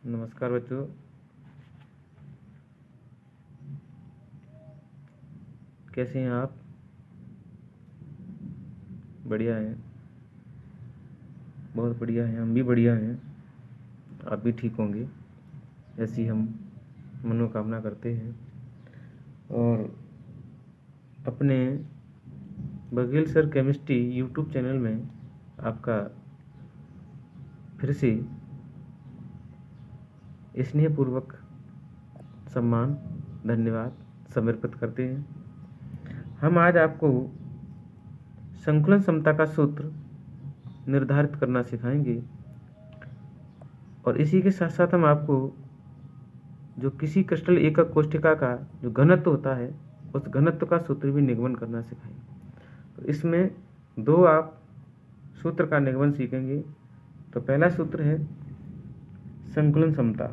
नमस्कार बच्चों, कैसे हैं आप? बढ़िया हैं, बहुत बढ़िया हैं, हम भी बढ़िया हैं। आप भी ठीक होंगे, ऐसी हम मनोकामना करते हैं। और अपने Baghel sir chemistry YouTube channel में आपका फिर से स्नेहपूर्वक सम्मान, धन्यवाद समर्पित करते हैं। हम आज आपको संकुलन समता का सूत्र निर्धारित करना सिखाएंगे और इसी के साथ साथ हम आपको जो किसी क्रिस्टल एकक कोष्ठिका का जो घनत्व होता है उस घनत्व का सूत्र भी निगमन करना सिखाएंगे। तो इसमें दो आप सूत्र का निगमन सीखेंगे। तो पहला सूत्र है संकुलन समता।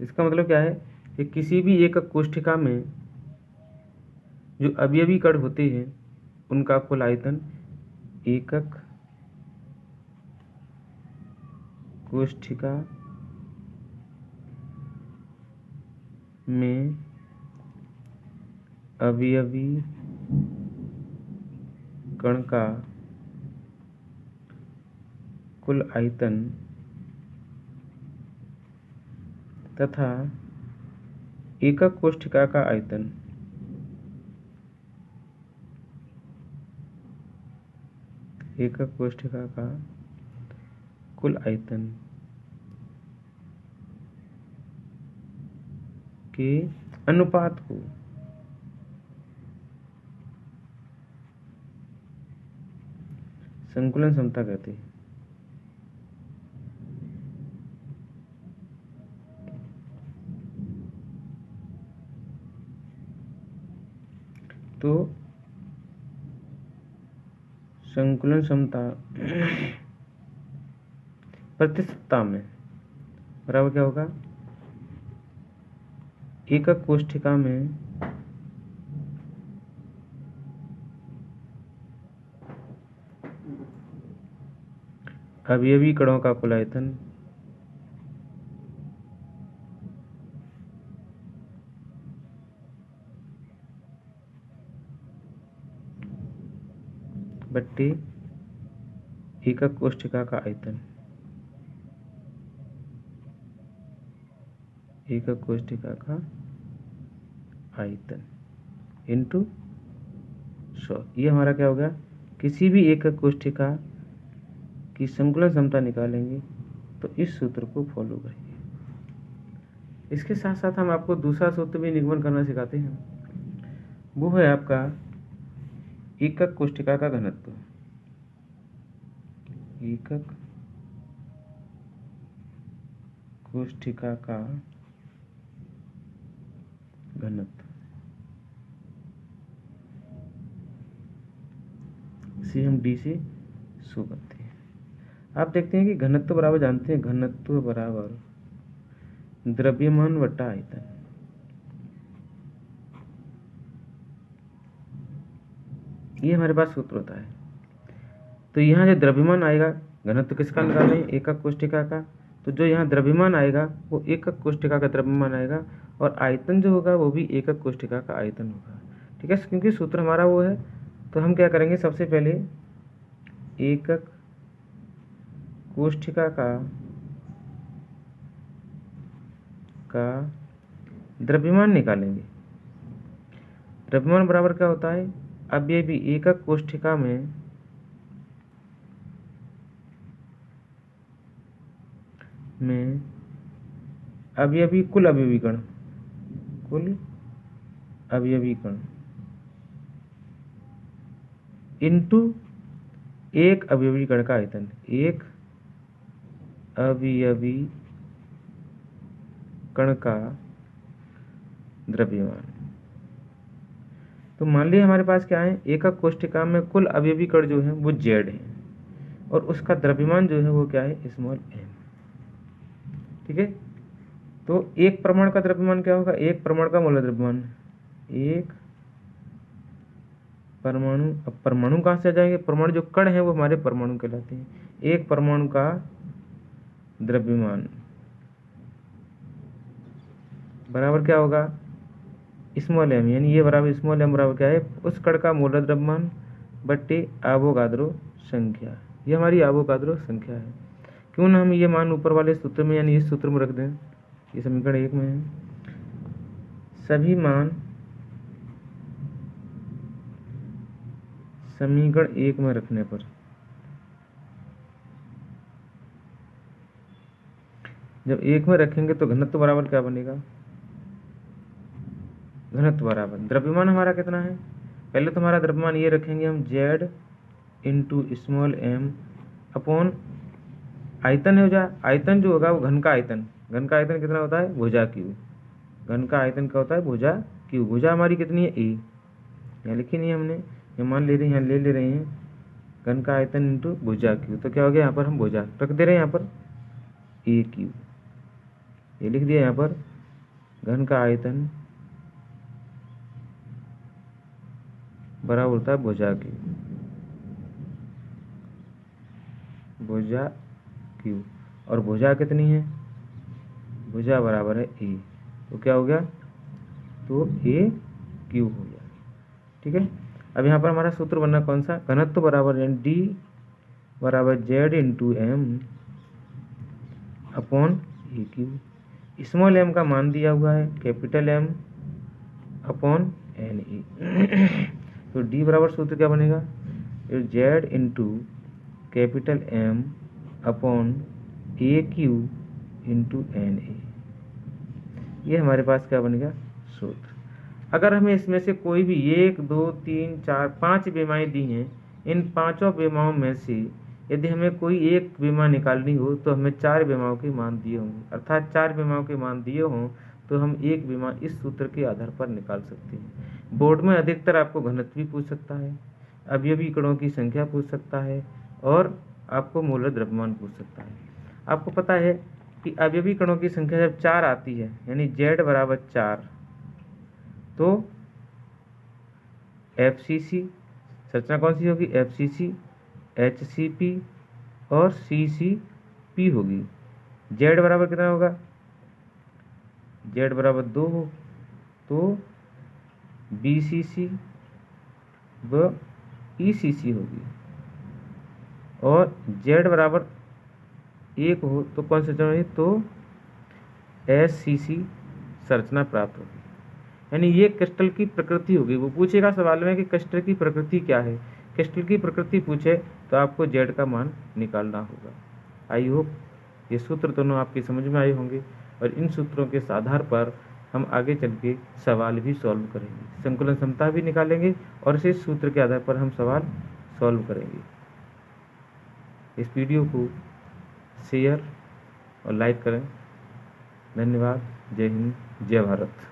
इसका मतलब क्या है कि किसी भी एकक कोष्ठिका में जो अवयवी कण होते हैं उनका कुल आयतन एकक कोष्ठिका में अवयवी कण का कुल आयतन तथा एकक कोष्ठिका का आयतन एकक कोष्ठिका का कुल आयतन के अनुपात को संकुलन समता कहते हैं। तो संकुलन समता प्रतिशतता में बराबर क्या होगा? एकक कोष्ठिका में अवयवी कणों का कुल आयतन बट्टे एकक कोष्ठिका का आयतन, एकक कोष्ठिका का आयतन इंटू 100। ये हमारा क्या होगा? किसी भी एकक कोष्ठिका की संकुलन समता निकालेंगे तो इस सूत्र को फॉलो करेंगे। इसके साथ साथ हम आपको दूसरा सूत्र भी निगमन करना सिखाते हैं। वो है आपका एकक कोष्ठिका का घनत्व। एकक कोष्ठिका का घनत्व इसे हम डी से शो करते हैं। आप देखते हैं कि घनत्व बराबर जानते हैं, घनत्व बराबर द्रव्यमान बट्टा आयतन। ये हमारे पास सूत्र होता है। तो यहाँ जो द्रव्यमान आएगा, घनत्व किसका निकालें? एकक कोष्ठिका का। तो जो यहाँ द्रव्यमान आएगा वो एकक कोष्ठिका का द्रव्यमान आएगा और आयतन जो होगा वो भी एकक कोष्ठिका का आयतन होगा। ठीक है, क्योंकि सूत्र हमारा वो है। तो हम क्या करेंगे? सबसे पहले एकक कोष्ठिका का द्रव्यमान निकालेंगे। द्रव्यमान बराबर क्या होता है? अवयवी एकक कोष्ठिका में अवयवी कुल अवयवी कण, कुल अवयवी कण इंटू एक अवयवी कण का आयतन, एक अवयवी कण का द्रव्यमान। तो मान लिया हमारे पास क्या है? एकक कोष्ठिका में कुल अवयवी कण जो है वो Z है और उसका द्रव्यमान जो है वो क्या है? Small m। ठीक है, तो एक परमाणु का द्रव्यमान क्या होगा? एक परमाणु का मोलर द्रव्यमान, एक परमाणु, अब परमाणु कहाँ से आ जाएंगे, परमाणु जो कण है वो हमारे परमाणु कहलाते हैं। एक परमाणु का द्रव्यमान बराबर क्या होगा, स्मॉल एम, यानी ये बराबर स्मॉल एम बराबर क्या है, उस कण का मोलर द्रव्यमान बट्टे एवोगाद्रो संख्या। ये हमारी एवोगाद्रो संख्या है। क्यों ना हम ये मान ऊपर वाले सूत्र में यानी इस सूत्र में रख दें, ये समीकरण 1 में है। सभी मान समीकरण 1 में रखने पर जब 1 में रखेंगे तो घनत्व बराबर क्या बनेगा, घनत्व बराबर द्रव्यमान हमारा कितना है, पहले तो हमारा द्रव्यमान ये रखेंगे हम z into small M upon आयतन है, हो आयतन जो होगा वो घन का आयतन, घन का आयतन कितना होता है, भुजा क्यू, घन का आयतन क्या होता है, भुजा क्यू। भुजा हमारी कितनी है, ए, यहाँ लिखी नहीं हमने, ये मान ले रहे हैं, यहाँ ले रहे हैं घन का आयतन इंटू भुजा क्यू, तो क्या हो गया यहाँ पर हम भुजा रख दे रहे हैं, यहाँ पर ए क्यू, ये लिख दिया यहाँ पर घन का आयतन बराबर होता है भुजा क्यू, भुजा क्यू, और भुजा कितनी है, भुजा बराबर है ए, तो क्या हो गया, तो ए क्यू हो गया। ठीक है, अब यहाँ पर हमारा सूत्र बनना कौन सा, घनत्व बराबर है डी बराबर Z into M upon A Q. Small M का मान दिया हुआ है capital M upon N A, तो डी बराबर सूत्र क्या बनेगा, Z into capital M upon A Q into N A, ये हमारे पास क्या बनेगा सूत्र। अगर हमें इसमें से कोई भी 1 2 3 4 5 विमाएँ दी हैं, इन पांचों विमाओं में से यदि हमें कोई एक विमा निकालनी हो तो हमें 4 विमाओं के मान दिए होंगे, अर्थात 4 विमाओं के मान दिए हों तो हम एक विमा इस सूत्र के आधार पर निकाल सकते हैं। बोर्ड में अधिकतर आपको घनत्व भी पूछ सकता है, अवयवी कणों की संख्या पूछ सकता है, और आपको मोलर द्रव्यमान पूछ सकता है। आपको पता है कि अवयवी कणों की संख्या जब 4 आती है, यानी z बराबर 4, तो FCC संरचना कौन सी होगी, FCC, HCP और CCP होगी। z बराबर कितना होगा, z बराबर 2 हो तो BCC व ECC होगी, और z बराबर 1 हो तो कौन सी संरचना होगी, तो SCC संरचना प्राप्त होगी। यानी ये क्रिस्टल की प्रकृति होगी। वो पूछेगा सवाल में कि क्रिस्टल की प्रकृति क्या है, क्रिस्टल की प्रकृति पूछे तो आपको z का मान निकालना होगा। आई होप ये सूत्र दोनों आपकी समझ में आए होंगे, और इन सूत्रों के आधार पर हम आगे चल के सवाल भी सॉल्व करेंगे, संकुलन क्षमता भी निकालेंगे, और इसी सूत्र के आधार पर हम सवाल सॉल्व करेंगे। इस वीडियो को शेयर और लाइक करें। धन्यवाद। जय हिंद, जय भारत।